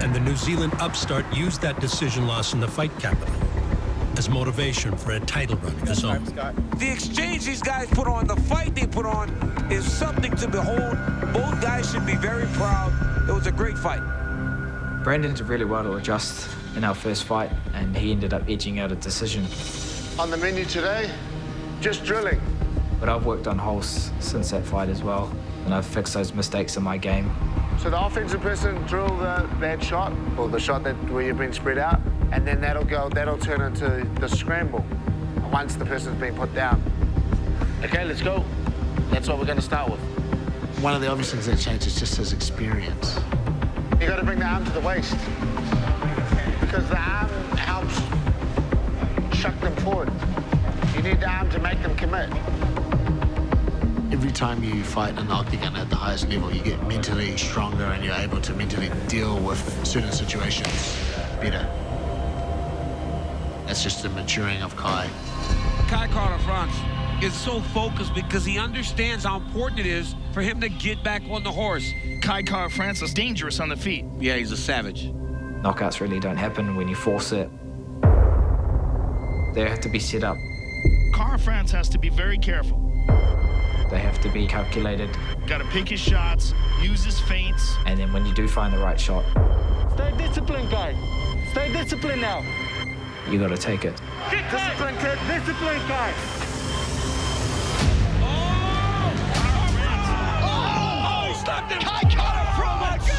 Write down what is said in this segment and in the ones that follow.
And the New Zealand upstart used that decision loss in the fight capital as motivation for a title run of his own. The exchange these guys put on, the fight they put on, is something to behold. Both guys should be very proud. It was a great fight. Brandon did really well to adjust in our first fight, and he ended up edging out a decision. On the menu today, just drilling. But I've worked on holes since that fight as well, and I've fixed those mistakes in my game. So the offensive person drill the bad shot, or the shot where you've been spread out, and then that'll turn into the scramble once the person's been put down. Okay, let's go. That's what we're gonna start with. One of the obvious things that changed is just his experience. You gotta bring the arm to the waist, because the arm helps shuck them forward. You need the arm to make them commit. Every time you fight in the octagon at the highest level, you get mentally stronger and you're able to mentally deal with certain situations better. That's just the maturing of Kai. Kai Kara-France is so focused because he understands how important it is for him to get back on the horse. Kai Kara-France is dangerous on the feet. Yeah, he's a savage. Knockouts really don't happen when you force it. They have to be set up. Kara-France has to be very careful. They have to be calculated. Got to pick his shots, use his feints. And then when you do find the right shot, Stay disciplined, Kai. Stay disciplined now. you got to take it. Discipline, kid. Discipline, Kai. Kai Kara-France!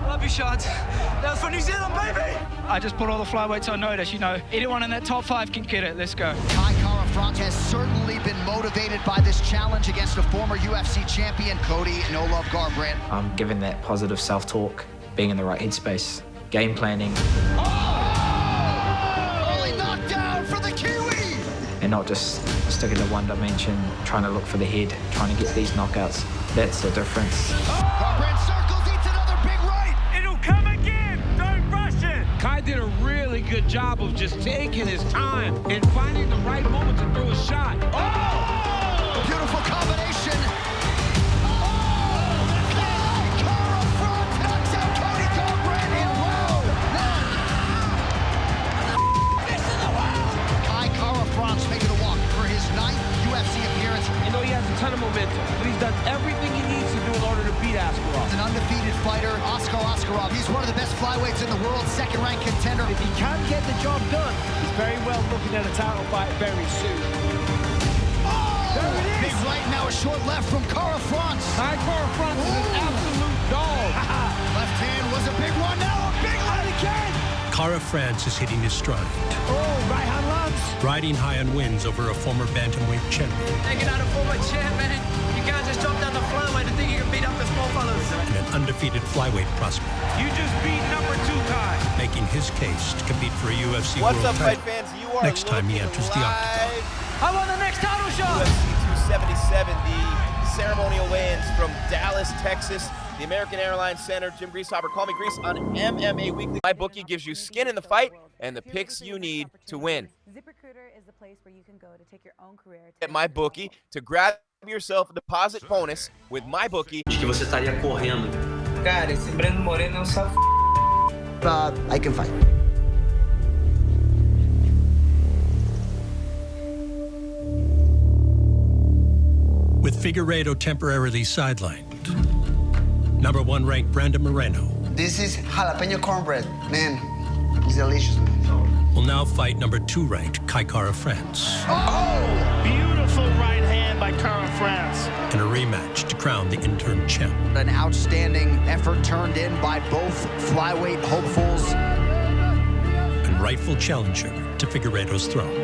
Love your shots. That was for New Zealand, baby! I just put all the flyweights on notice, you know. Anyone in that top 5 can get it. Let's go. Kai Kara-France has certainly been motivated by this challenge against a former UFC champion, Cody No Love Garbrandt. I'm giving that positive self-talk, being in the right headspace, game planning. Early knockdown for the Kiwi! And not just sticking to one dimension, trying to look for the head, trying to get these knockouts. That's the difference. Garbrandt circles, eats another big right! It'll come again! Don't rush it! Kai did a really good job of just taking his time and finding the right moment to throw a shot. Oh! Beautiful combination. Oh! Kai Kara-France knocks out Cody Garbrandt in round one. Best in the world! Kai Kara-France making a walk for his 9th UFC appearance. You know, he has a ton of momentum, but he's done everything he needs to do in order to beat Askarov. He's an undefeated fighter, Askarov. He's one of the best flyweights in the world, second-ranked contender. If he can get the job done, he's very well looking at a title fight very soon. Oh! There it is! Big right, now a short left from Kara-France. Kai Kara-France is an absolute dog. Left hand was a big one, now a big right again! Kara-France is hitting his stride, Oh, right hand lands. riding high on wins over a former bantamweight champion Taking out a former champ, man. You can't just drop down the flyweight and think you can beat up the small fellas. and an undefeated flyweight prospect, You just beat number 2 Kai. making his case to compete for a UFC What's world up, fight title fans? You are next time he looking enters the octagon. live. I want the next title shot. UFC 277, the ceremonial weigh-ins from Dallas, Texas, the American Airlines Center. Jim Greasehopper, call me Grease on MMA Weekly. My bookie gives you skin in the fight and the picks you need to win. ZipRecruiter is the place where you can go to take your own career. At my bookie to grab yourself a deposit bonus with my bookie. Acho que você estaria correndo. Cara, esse Breno Moreno é safado. But I can fight. With Figueiredo temporarily sidelined, number 1 ranked Brandon Moreno This is jalapeno cornbread. Man, it's delicious. will now fight number 2 ranked Kai Kara-France Oh! Beautiful right hand by Kara-France. in a rematch to crown the interim champ. An outstanding effort turned in by both flyweight hopefuls. And rightful challenger to Figueiredo's throne.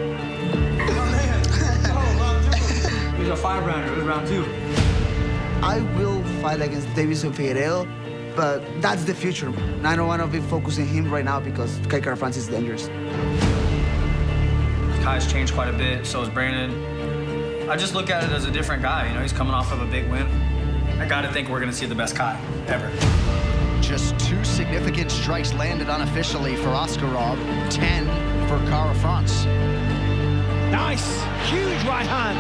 Here's a 5-rounder. It was round 2. I will fight against Davidson Figueiredo, but that's the future. I don't want to be focusing him right now because Kai Kara-France is dangerous. Kai's changed quite a bit, so has Brandon. I just look at it as a different guy. You know, he's coming off of a big win. I got to think we're going to see the best Kai ever. Just 2 significant strikes landed unofficially for Askarov, 10 for Kara-France. Nice. Huge right hand.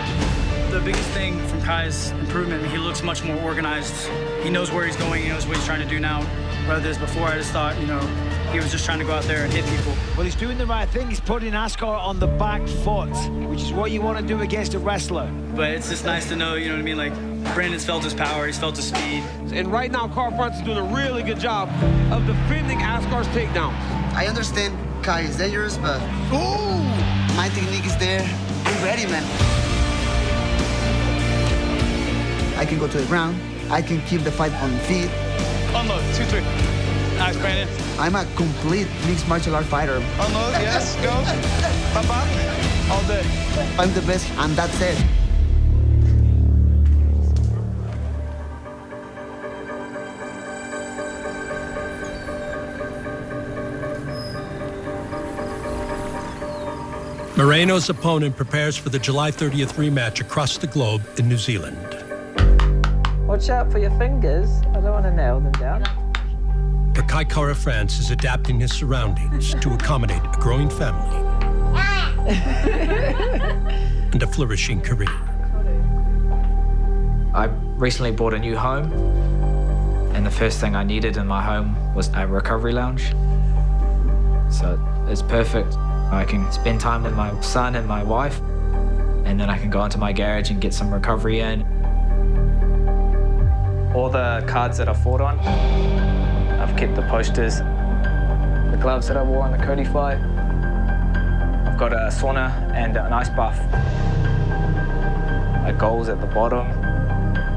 The biggest thing from Kai's improvement, he looks much more organized. He knows where he's going. He knows what he's trying to do now. Whereas before at the start, you know, he was just trying to go out there and hit people. Well, he's doing the right thing. He's putting Askar on the back foot, which is what you want to do against a wrestler. But it's just nice to know, you know what I mean? Like, Brandon's felt his power, he's felt his speed. And right now, Carl Frantz is doing a really good job of defending Askar's takedowns. I understand Kai is dangerous, but my technique is there. I'm ready, man. I can go to the ground. I can keep the fight on feet. Unload, 2-3. Nice, Brandon. I'm a complete mixed martial art fighter. Unload, yes, go. Bye-bye. All day. I'm the best, and that's it. Moreno's opponent prepares for the July 30th rematch across the globe in New Zealand. Watch out for your fingers. I don't want to nail them down. But Kai Kara France is adapting his surroundings to accommodate a growing family and a flourishing career. I recently bought a new home, and the first thing I needed in my home was a recovery lounge. So it's perfect. I can spend time with my son and my wife, and then I can go into my garage and get some recovery in. All the cards that I fought on, I've kept the posters, the gloves that I wore on the Cody fight. I've got a sauna and an ice bath. My goals at the bottom.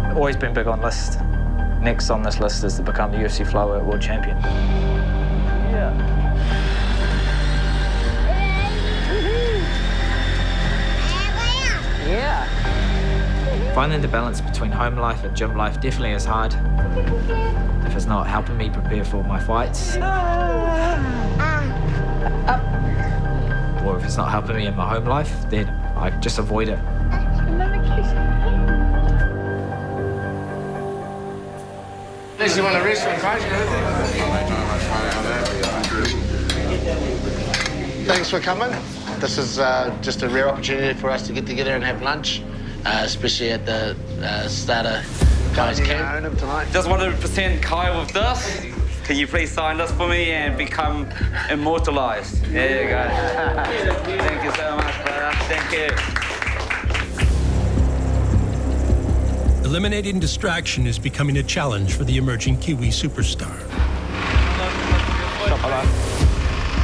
I've always been big on list. Next on this list is to become the UFC Flyweight World Champion. Yeah. Yeah. Finding the balance between home life and gym life definitely is hard. If it's not helping me prepare for my fights, or if it's not helping me in my home life, then I just avoid it. You want to rest on Kai? Thanks for coming. This is just a rare opportunity for us to get together and have lunch, especially at the start of Kai's camp. Just wanted to present Kai with this. Can you please sign this for me and become immortalized? There you go. Thank you so much, brother. Thank you. Eliminating distraction is becoming a challenge for the emerging Kiwi superstar.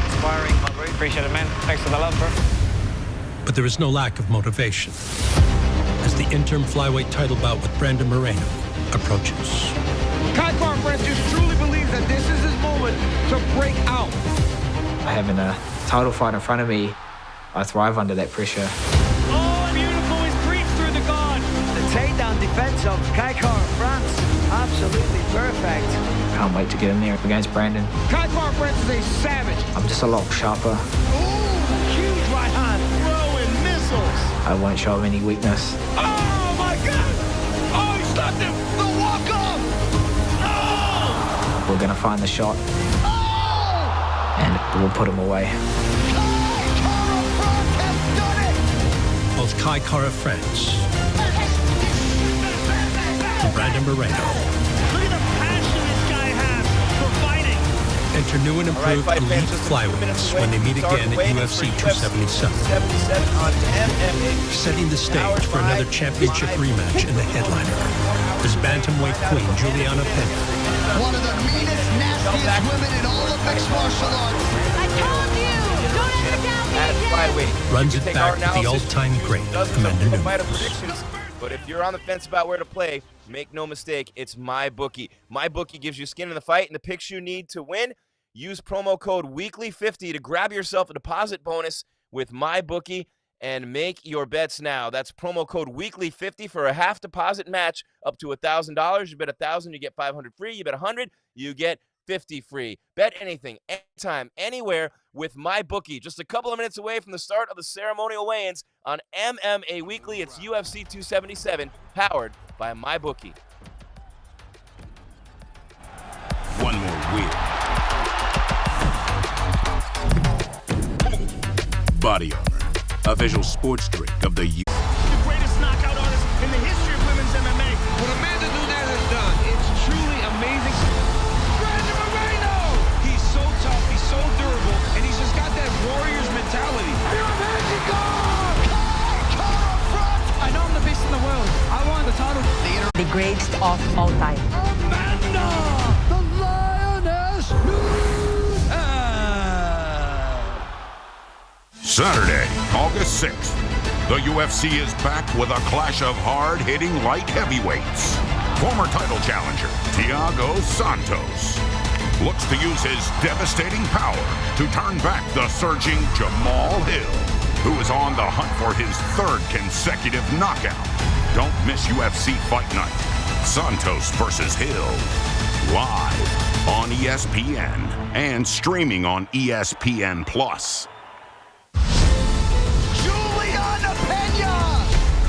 Inspiring, my bro. Appreciate it, man. Thanks for the love, bro. But there is no lack of motivation as the interim flyweight title bout with Brandon Moreno approaches. Kai Kara France just truly believes that this is his moment to break out. Having a title fight in front of me, I thrive under that pressure. Oh, beautiful. He's preached through the guard. The takedown defense of Kai Kara France. Absolutely perfect. Can't wait to get in there against Brandon. Kai Kara France is a savage. I'm just a lot sharper. Ooh, huge right hand. Throwing missiles. I won't show him any weakness. Oh, my God. Oh, he stopped him. The walk-off. Oh. We're going to find the shot. Oh. And we'll put him away. Kai Kara France has done it. Both Kai Kara France and Brandon Moreno. Look at the passion this guy has for fighting. Enter new and improved fight elite fans, just a few minutes flyweights away when they from meet start again at waiting UFC for 277. 277 on MMA. Setting the stage for another championship rematch in the headliner is bantamweight queen Julianna Peña. One of the meanest, nastiest women in all of mixed martial arts. I told you! Don't ever doubt me At again! flyweight. Runs You it take back our with the analysis, all-time great dozens of Amanda pro fighter Nunes. predictions. But if you're on the fence about where to play, make no mistake, it's MyBookie. MyBookie gives you skin in the fight and the picks you need to win. Use promo code WEEKLY50 to grab yourself a deposit bonus with MyBookie and make your bets now. That's promo code WEEKLY50 for a half deposit match up to $1,000. You bet 1,000, you get 500 free. You bet 100, you get 50 free. Bet anything, anytime, anywhere with MyBookie. Just a couple of minutes away from the start of the ceremonial weigh-ins on MMA Weekly. It's UFC 277, powered by MyBookie. One more wheel. Body Armor, a visual sports drink of the year. The greatest knockout artist in the history of women's MMA. What Amanda Nunes has done, it's truly amazing. Brandon Moreno! of all time. Amanda, the Lioness Nunes! Saturday, August 6th, the UFC is back with a clash of hard-hitting light heavyweights. Former title challenger Thiago Santos looks to use his devastating power to turn back the surging Jamal Hill, who is on the hunt for his third consecutive knockout. Don't miss UFC Fight Night. Santos versus Hill. Live on ESPN and streaming on ESPN+. Julianna Peña,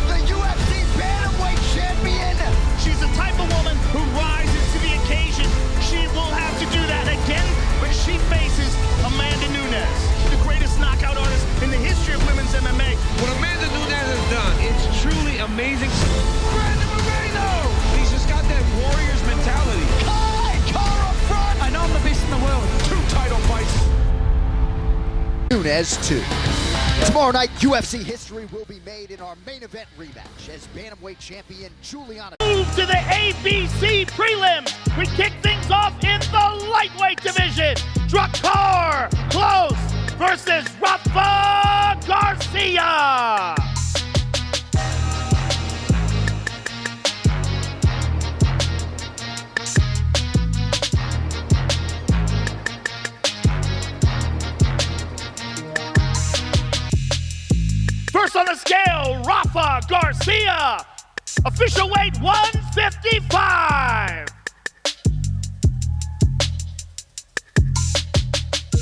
the UFC bantamweight champion. She's the type of woman who rises to the occasion. She will have to do that again when she faces Amanda Nunes, the greatest knockout artist in the history of women's MMA. What Amanda Nunes has done, it's truly amazing. Moreno! He's just got that Warriors mentality. I know I'm the best in the world. 2 title fights. Nunes 2. Tomorrow night, UFC history will be made in our main event rematch as bantamweight champion Julianna. Move to the ABC prelims. We kick things off in the lightweight division. Drakkar Klose versus Rafa Garcia. First on the scale, Rafa Garcia. Official weight 155.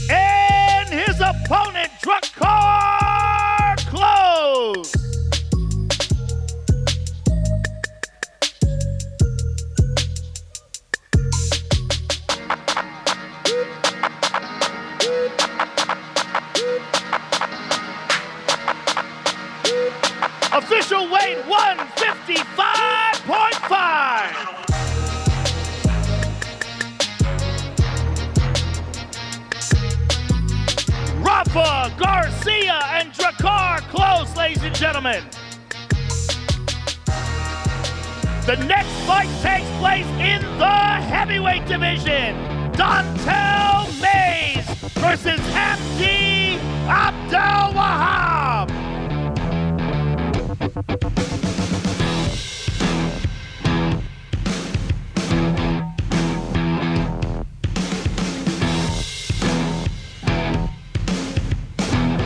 And his opponent, Drakkar Klose. Official weight 155.5. Rafa Garcia and Drakkar Klose, ladies and gentlemen. The next fight takes place in the heavyweight division. Dontel Mays versus Hamdi Abdelwahab.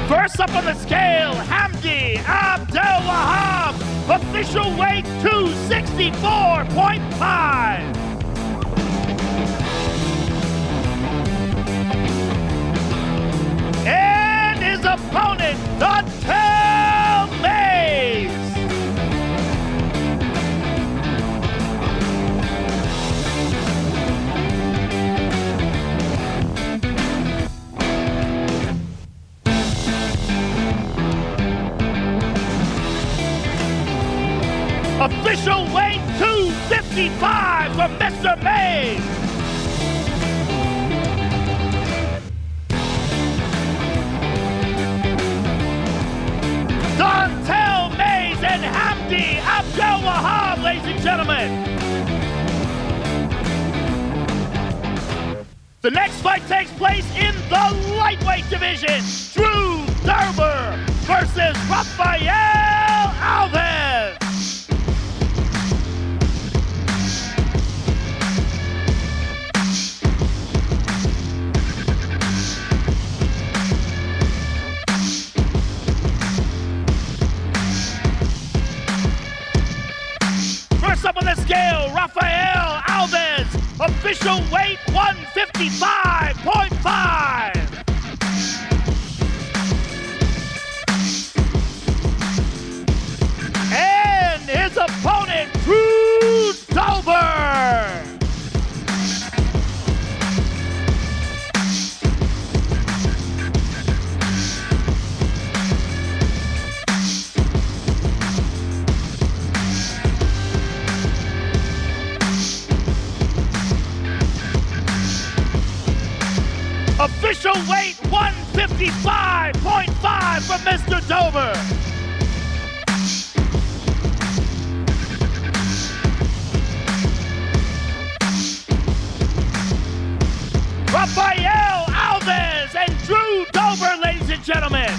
First up on the scale, Hamdi Abdelwahab, official weight 264.5. And his opponent, Dontel Mays. Official weight 255 for Mr. Mays. Dontel Mays and Hamdi Abdelwahab, ladies and gentlemen. The next fight takes place in the lightweight division. Drew Derber versus Rafael Alves. Up on the scale, Rafael Alves, official weight 155.5. And his opponent, Drew Derber. Official weight 155.5 for Mr. Dober. Rafael Alves and Drew Dober, ladies and gentlemen.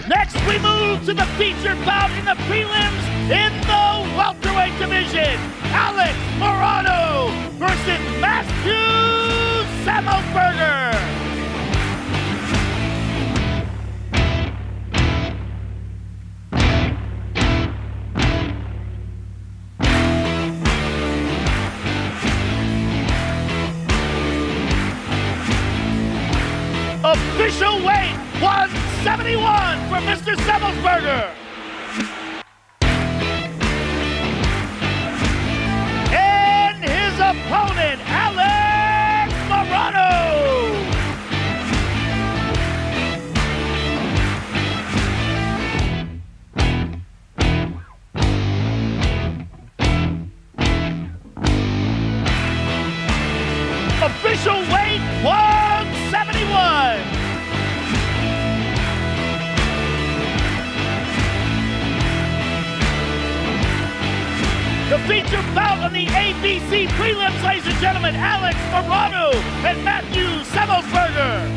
Next, we move to the featured bout in the prelims in the welterweight division. Alex Moreno versus Matthew Semelsberger. Official weight 171 for Mr. Semelsberger. And his opponent, Alex Moreno. Official weight 171. The featured bout on the ABC prelims, ladies and gentlemen, Alex Moreno and Matthew Semelsberger.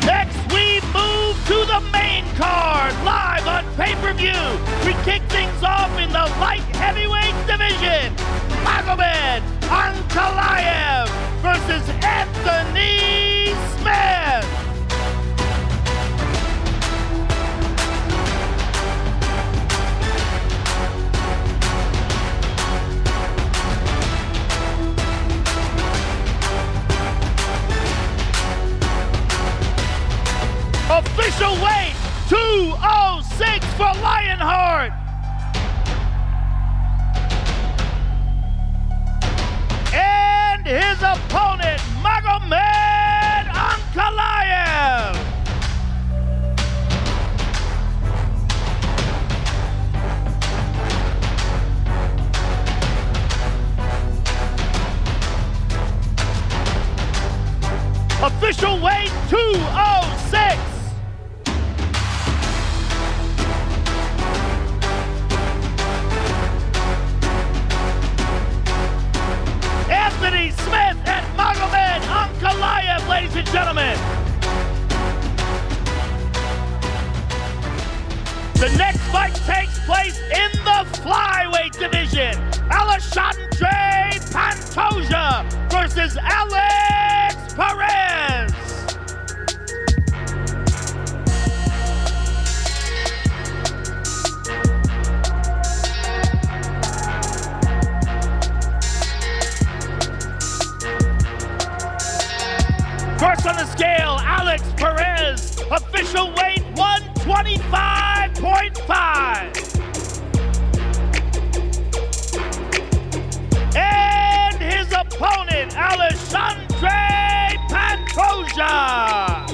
Next, we move to the main card, live on pay-per-view. We kick things off in the light heavyweight division. Magomed Ankalaev versus Anthony Smith. Official weight 206 for Lionheart. And his opponent, Magomed Ankalaev. Official weight 206. Anthony Smith and Magomed Ankalaev, ladies and gentlemen. The next fight takes place in the flyweight division. Alexandre Pantoja versus Alex Perez. First on the scale, Alex Perez, official weight 125.5. And his opponent, Alexandre Pantoja.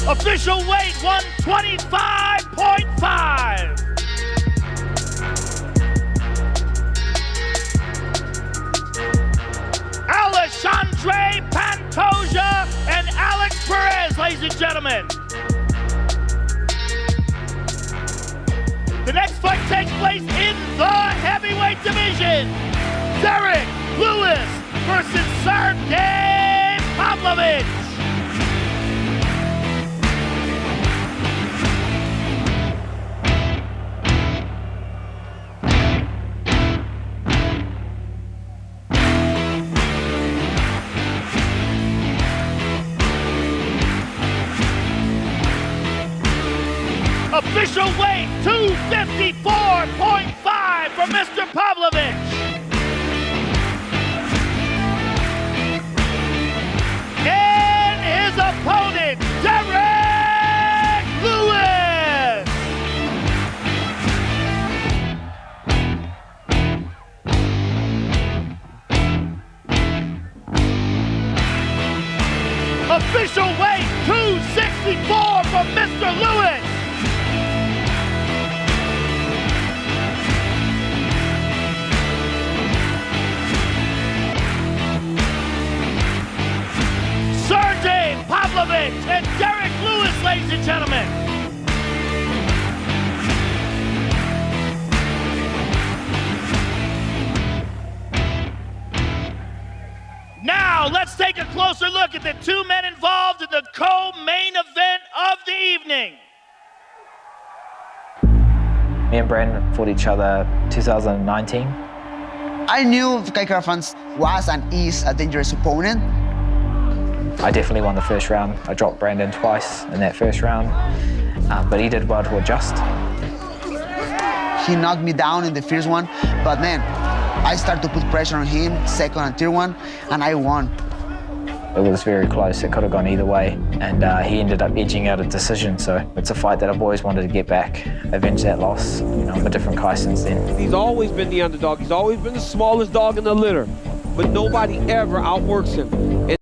Official weight 125.5. Alexandre Pantoja and Alex Perez, ladies and gentlemen. The next fight takes place in the heavyweight division. Derrick Lewis versus Sergei Pavlovich. Official weight 254.5 for Mr. Pavlovich. And his opponent, Derrick Lewis. Official weight 264 for Mr. Lewis. Now, let's take a closer look at the two men involved in the co-main event of the evening. Me and Brandon fought each other 2019. I knew Kai Kara-France was and is a dangerous opponent. I definitely won the first round. I dropped Brandon twice in that first round, but he did well to adjust. He knocked me down in the first one, but man, I started to put pressure on him, second and third one, and I won. It was very close. It could have gone either way, and he ended up edging out a decision. So it's a fight that I've always wanted to get back, avenge that loss. You know, I'm a different guy since then. He's always been the underdog. He's always been the smallest dog in the litter, but nobody ever outworks him. And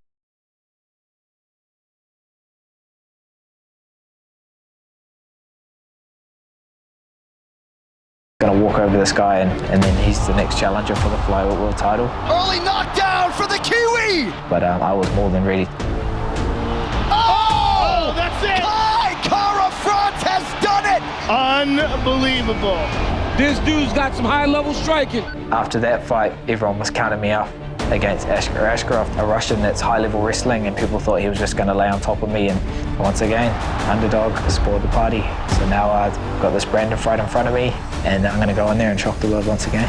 gonna walk over this guy, and then he's the next challenger for the flyweight world title. Early knockdown for the Kiwi! But I was more than ready. Oh, that's it! Kai Kara-France has done it! Unbelievable. this dude's got some high-level striking. After that fight, everyone was counting me out against Askarov, a Russian that's high-level wrestling, and people thought he was just going to lay on top of me. And once again, underdog spoiled the party. So now I've got this Brandon fight in front of me, and I'm going to go in there and shock the world once again.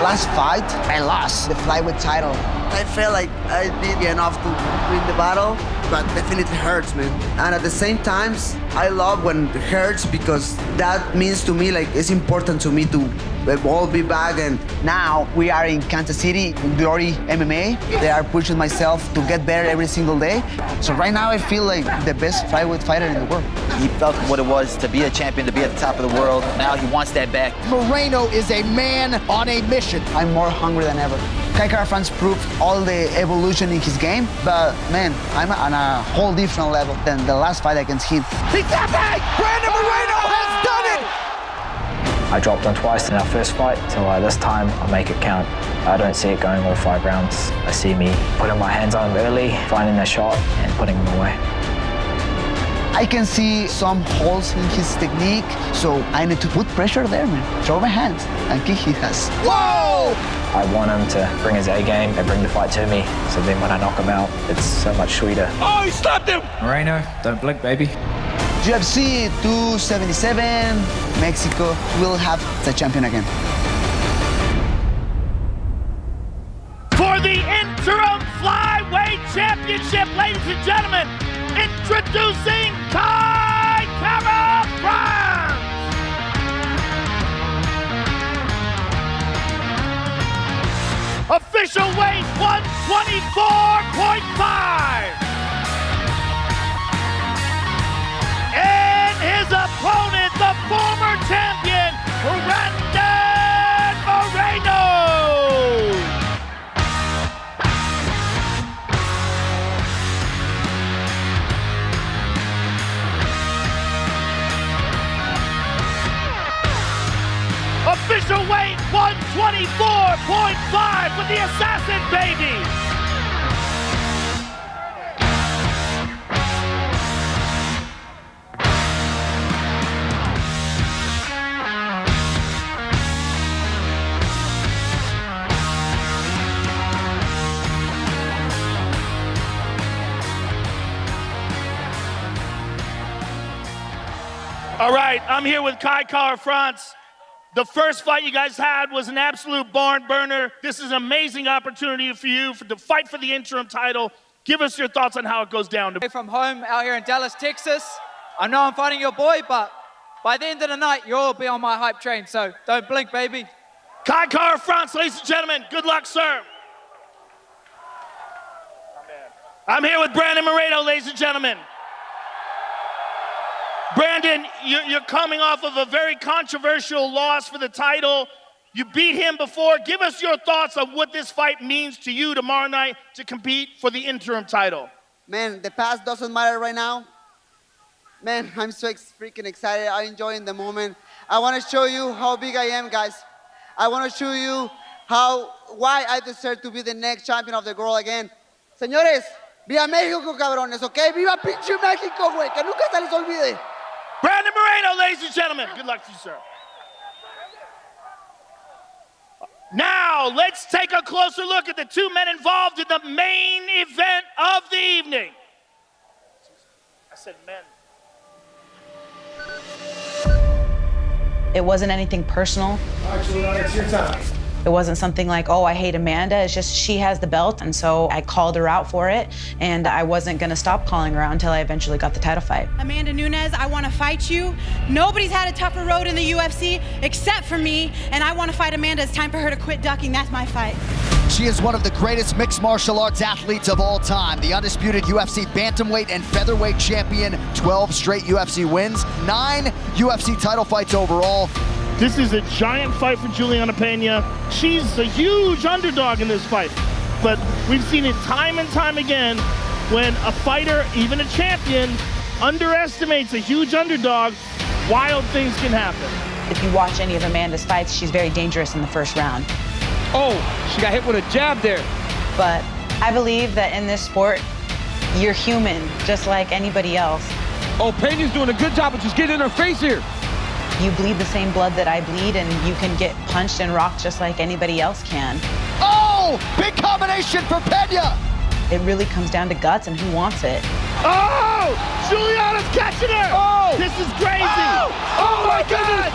Last fight, I lost the flyweight title. I felt like I did enough to win the battle, but definitely hurts, man. And at the same time, I love when it hurts because that means to me, like, it's important to me to all be back. And now we are in Kansas City, Glory MMA. They are pushing myself to get better every single day. So right now I feel like the best flyweight fighter in the world. He felt what it was to be a champion, to be at the top of the world. Now he wants that back. Moreno is a man on a mission. I'm more hungry than ever. Kai Kara-France proved all the evolution in his game, but man, I'm on a whole different level than the last fight against him. He's tapping! Brandon Moreno has done it! I dropped him twice in our first fight, so this time I'll make it count. I don't see it going all 5 rounds. I see me putting my hands on him early, finding the shot, and putting him away. I can see some holes in his technique, so I need to put pressure there, man. Throw my hands and kick his ass. Whoa! I want him to bring his A game and bring the fight to me, so then when I knock him out, it's so much sweeter. Oh, he stopped him! Moreno, don't blink, baby. UFC 277, Mexico will have the champion again. For the interim flyweight championship, ladies and gentlemen, introducing Kai Kara-France! Official weight 124.5. And his opponent, the former champion, Brandon Moreno. Official weight 124.5 for the Assassin Baby. All right, I'm here with Kai Kara-France. The first fight you guys had was an absolute barn burner. This is an amazing opportunity for you to fight for the interim title. Give us your thoughts on how it goes down. From home out here in Dallas, Texas. I know I'm fighting your boy, but by the end of the night, you'll all be on my hype train, so don't blink, baby. Kai Kara-France, ladies and gentlemen, good luck, sir. I'm here with Brandon Moreno, ladies and gentlemen. Brandon, you're coming off of a very controversial loss for the title. You beat him before. Give us your thoughts on what this fight means to you tomorrow night to compete for the interim title. Man, the past doesn't matter right now. Man, I'm so freaking excited. I'm enjoying the moment. I want to show you how big I am, guys. I want to show you why I deserve to be the next champion of the world again. Señores, viva México, cabrones, ¿ok? Viva pinche México, güey, que nunca se les olvide. Brandon Moreno, ladies and gentlemen. Good luck to you, sir. Now, let's take a closer look at the two men involved in the main event of the evening. I said men. It wasn't anything personal. Actually, it's your time. It wasn't something like, oh, I hate Amanda. It's just she has the belt, and so I called her out for it, and I wasn't gonna stop calling her out until I eventually got the title fight. Amanda Nunes, I want to fight you. Nobody's had a tougher road in the UFC except for me, and I want to fight Amanda. It's time for her to quit ducking. That's my fight. She is one of the greatest mixed martial arts athletes of all time. The undisputed UFC bantamweight and featherweight champion, 12 straight UFC wins, 9 UFC title fights overall. This is a giant fight for Julianna Peña. She's a huge underdog in this fight. But we've seen it time and time again when a fighter, even a champion, underestimates a huge underdog, wild things can happen. If you watch any of Amanda's fights, she's very dangerous in the first round. Oh, she got hit with a jab there. But I believe that in this sport, you're human, just like anybody else. Oh, Peña's doing a good job of just getting in her face here. You bleed the same blood that I bleed, and you can get punched and rocked just like anybody else can. Oh, big combination for Peña. It really comes down to guts and who wants it. Oh, Julianna's catching her. Oh, this is crazy. Oh my God.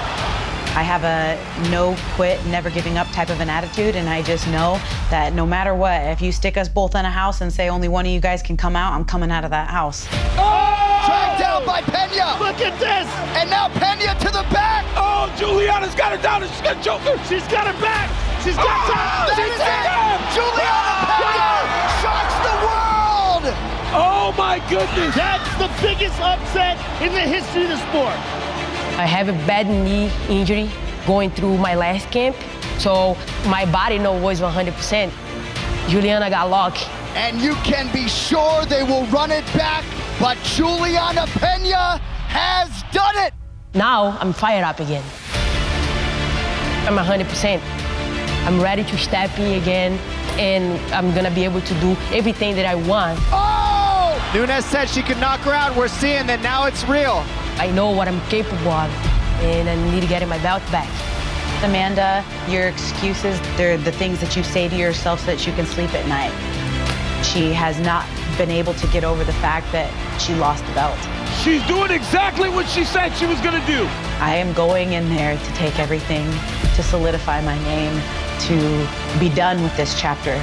I have a no quit, never giving up type of an attitude, and I just know that no matter what, if you stick us both in a house and say only one of you guys can come out, I'm coming out of that house. Oh! Dragged down by Peña. Look at this. And now Peña to the back. Oh, Julianna's got her down and she's gonna choke her. She's got her back. She's got time. That is it. Julianna Peña shocks the world. Oh my goodness. That's the biggest upset in the history of the sport. I have a bad knee injury going through my last camp, so my body was 100%. Julianna got lucky. And you can be sure they will run it back, but Julianna Peña has done it. Now I'm fired up again. I'm 100%. I'm ready to step in again, and I'm gonna be able to do everything that I want. Oh! Nunes said she could knock her out. We're seeing that now it's real. I know what I'm capable of, and I need to get my belt back. Amanda, your excuses, they're the things that you say to yourself so that you can sleep at night. She has not been able to get over the fact that she lost the belt. She's doing exactly what she said she was gonna do. I am going in there to take everything, to solidify my name, to be done with this chapter.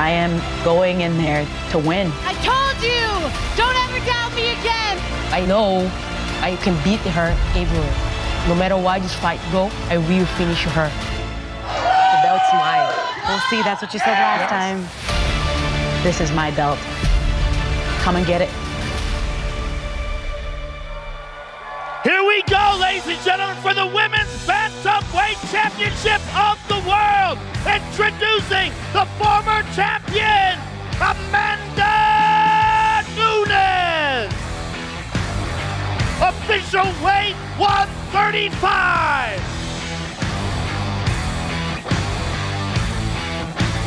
I am going in there to win. I told you! Don't ever doubt me again! I know I can beat her everywhere. No matter what this fight go, I will finish her. The belt's mine. We'll see, that's what you said last time. This is my belt. Come and get it. Here we go, ladies and gentlemen, for the Women's Bantamweight Championship of the World. Introducing the former champion, Amanda Nunes. Official weight 135.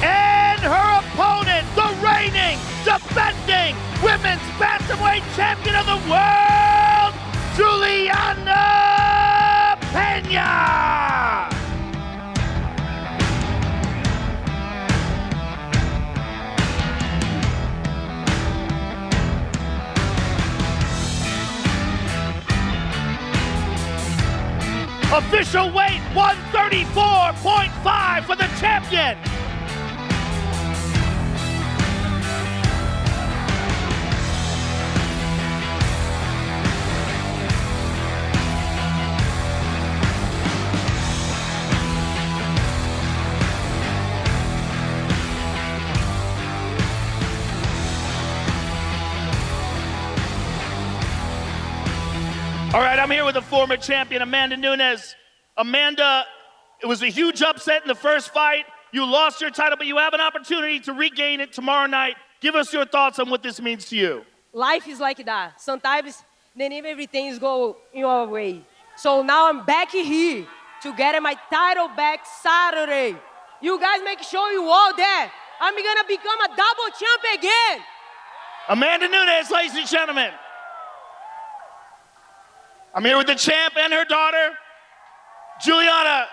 And her opponent, the reigning, defending Women's Bantamweight Champion of the World, Julianna Peña! Official weight 134.5 for the champion. All right, I'm here with the former champion, Amanda Nunes. Amanda, it was a huge upset in the first fight. You lost your title, but you have an opportunity to regain it tomorrow night. Give us your thoughts on what this means to you. Life is like that. Sometimes not everything is go your way. So now I'm back here to get my title back Saturday. You guys make sure you all there. I'm gonna become a double champ again. Amanda Nunes, ladies and gentlemen. I'm here with the champ and her daughter, Julianna.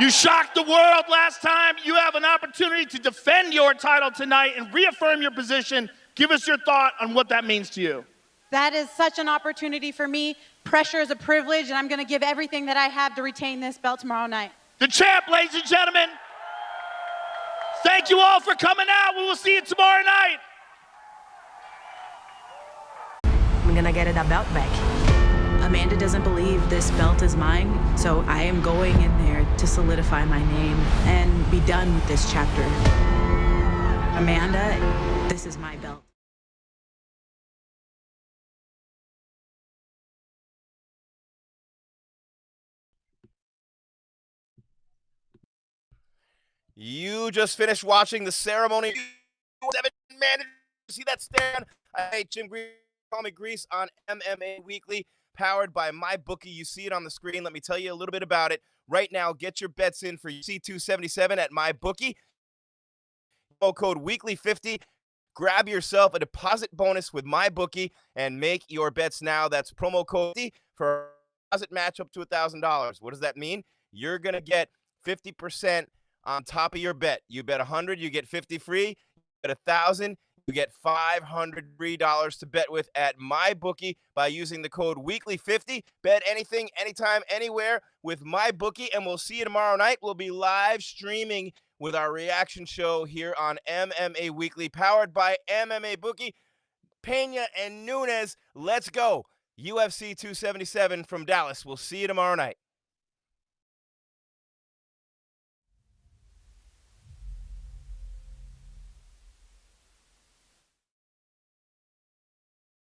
You shocked the world last time. You have an opportunity to defend your title tonight and reaffirm your position. Give us your thought on what that means to you. That is such an opportunity for me. Pressure is a privilege, and I'm going to give everything that I have to retain this belt tomorrow night. The champ, ladies and gentlemen. Thank you all for coming out. We will see you tomorrow night. I'm gonna get that belt back. Amanda doesn't believe this belt is mine, so I am going in there to solidify my name and be done with this chapter. Amanda, this is my belt. You just finished watching the ceremony. Man, see that stand? Hey, Jim Grease, call me Grease on MMA Weekly, powered by MyBookie. You see it on the screen. Let me tell you a little bit about it. Right now, get your bets in for UFC 277 at MyBookie. Promo code Weekly50. Grab yourself a deposit bonus with MyBookie and make your bets now. That's promo code 50 for a deposit match up to $1,000. What does that mean? You're going to get 50% on top of your bet. You bet 100, you get 50 free. You bet 1,000, you get $500 free to bet with at MyBookie by using the code Weekly50. Bet anything, anytime, anywhere with MyBookie, and we'll see you tomorrow night. We'll be live streaming with our reaction show here on MMA Weekly, powered by MMA Bookie. Peña and Nunes, let's go. UFC 277 from Dallas. We'll see you tomorrow night.